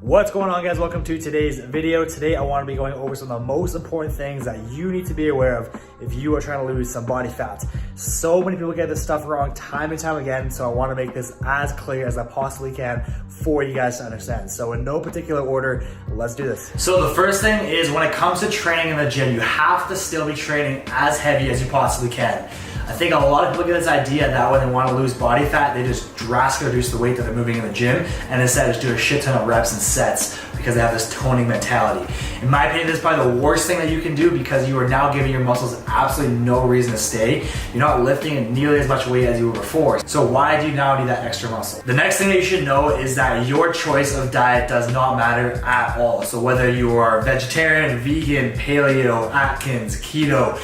What's going on, guys? Welcome to today's video. Today I want to be going over some of the most important things that you need to be aware of if you are trying to lose some body fat. So many people get this stuff wrong time and time again, so I want to make this as clear as I possibly can for you guys to understand. So in no particular order, let's do this. So the first thing is, when it comes to training in the gym, you have to still be training as heavy as you possibly can. I think a lot of people get this idea that when they want to lose body fat, they just drastically reduce the weight that they're moving in the gym and instead just do a shit ton of reps and sets because they have this toning mentality. In my opinion, this is probably the worst thing that you can do because you are now giving your muscles absolutely no reason to stay. You're not lifting nearly as much weight as you were before. So why do you now need that extra muscle? The next thing that you should know is that your choice of diet does not matter at all. So whether you are vegetarian, vegan, paleo, Atkins, keto,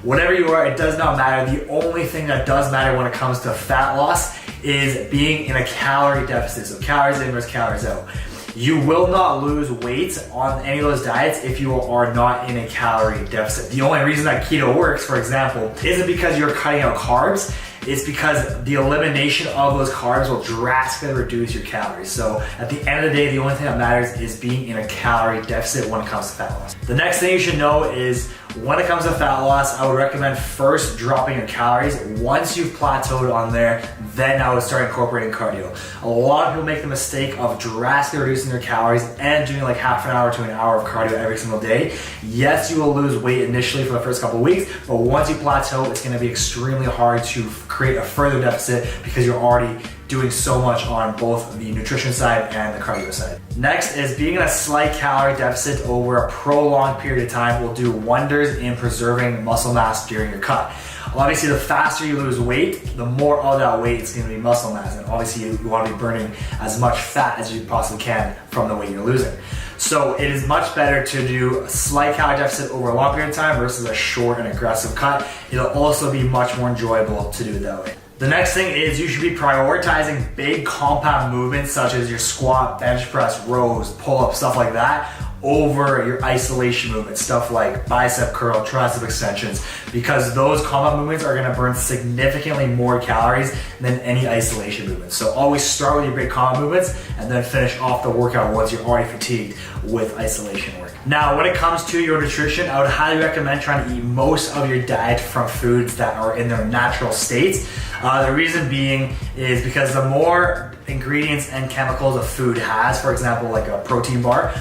whatever you are, it does not matter. The only thing that does matter when it comes to fat loss is being in a calorie deficit. So calories in versus calories out. You will not lose weight on any of those diets if you are not in a calorie deficit. The only reason that keto works, for example, isn't because you're cutting out carbs. It's because the elimination of those carbs will drastically reduce your calories. So at the end of the day, the only thing that matters is being in a calorie deficit when it comes to fat loss. The next thing you should know is, when it comes to fat loss, I would recommend first dropping your calories. Once you've plateaued on there, then I would start incorporating cardio. A lot of people make the mistake of drastically reducing their calories and doing like half an hour to an hour of cardio every single day. Yes, you will lose weight initially for the first couple of weeks, but once you plateau, it's gonna be extremely hard to create a further deficit because you're already doing so much on both the nutrition side and the cardio side. Next is, being in a slight calorie deficit over a prolonged period of time will do wonders in preserving muscle mass during your cut. Obviously, the faster you lose weight, the more of that weight is going to be muscle mass, and obviously you want to be burning as much fat as you possibly can from the weight you're losing. So it is much better to do a slight calorie deficit over a long period of time versus a short and aggressive cut. It'll also be much more enjoyable to do it that way. The next thing is, you should be prioritizing big compound movements such as your squat, bench press, rows, pull-ups, stuff like that, over your isolation movements, stuff like bicep curl, tricep extensions, because those compound movements are going to burn significantly more calories than any isolation movements. So always start with your big compound movements and then finish off the workout once you're already fatigued with isolation work. Now, when it comes to your nutrition, I would highly recommend trying to eat most of your diet from foods that are in their natural states. The reason being is because the more ingredients and chemicals a food has, for example, like a protein bar,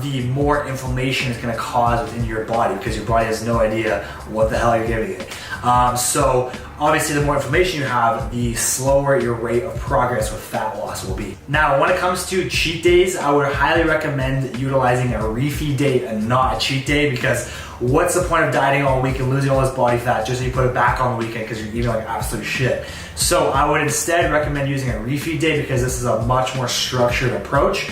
the more inflammation it's going to cause within your body because your body has no idea what the hell you're giving it. So obviously, the more inflammation you have, the slower your rate of progress with fat loss will be. Now, when it comes to cheat days, I would highly recommend utilizing a refeed day and not a cheat day, because what's the point of dieting all week and losing all this body fat just so you put it back on the weekend because you're eating like absolute shit? So I would instead recommend using a refeed day, because this is a much more structured approach.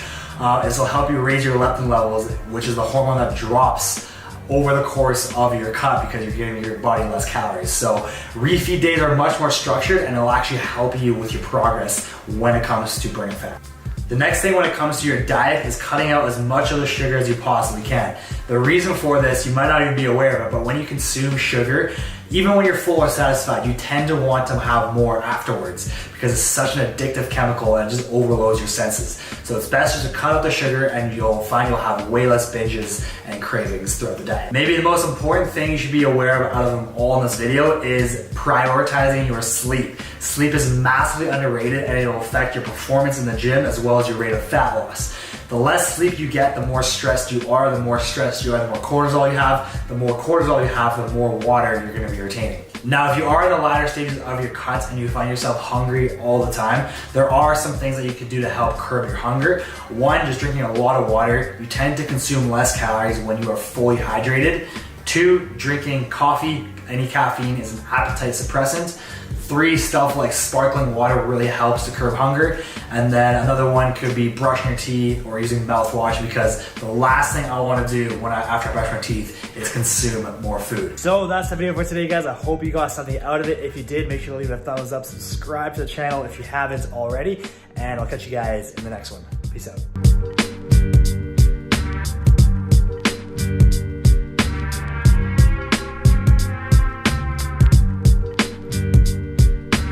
This will help you raise your leptin levels, which is the hormone that drops over the course of your cut because you're giving your body less calories. So refeed days are much more structured, and it'll actually help you with your progress when it comes to burning fat. The next thing when it comes to your diet is cutting out as much of the sugar as you possibly can. The reason for this, you might not even be aware of it, but when you consume sugar, even when you're full or satisfied, you tend to want to have more afterwards because it's such an addictive chemical and it just overloads your senses. So it's best just to cut out the sugar, and you'll find you'll have way less binges and cravings throughout the day. Maybe the most important thing you should be aware of out of them all in this video is prioritizing your sleep. Sleep is massively underrated, and it will affect your performance in the gym as well as your rate of fat loss. The less sleep you get, the more stressed you are. The more stressed you are, the more cortisol you have. The more cortisol you have, the more water you're going to be retaining. Now, if you are in the latter stages of your cuts and you find yourself hungry all the time, there are some things that you can do to help curb your hunger. One, just drinking a lot of water. You tend to consume less calories when you are fully hydrated. Two, drinking coffee. Any caffeine is an appetite suppressant. Three, stuff like sparkling water really helps to curb hunger. And then another one could be brushing your teeth or using mouthwash, because the last thing I want to do after I brush my teeth is consume more food. So that's the video for today, guys. I hope you got something out of it. If you did, make sure to leave a thumbs up, subscribe to the channel if you haven't already, and I'll catch you guys in the next one. Peace out.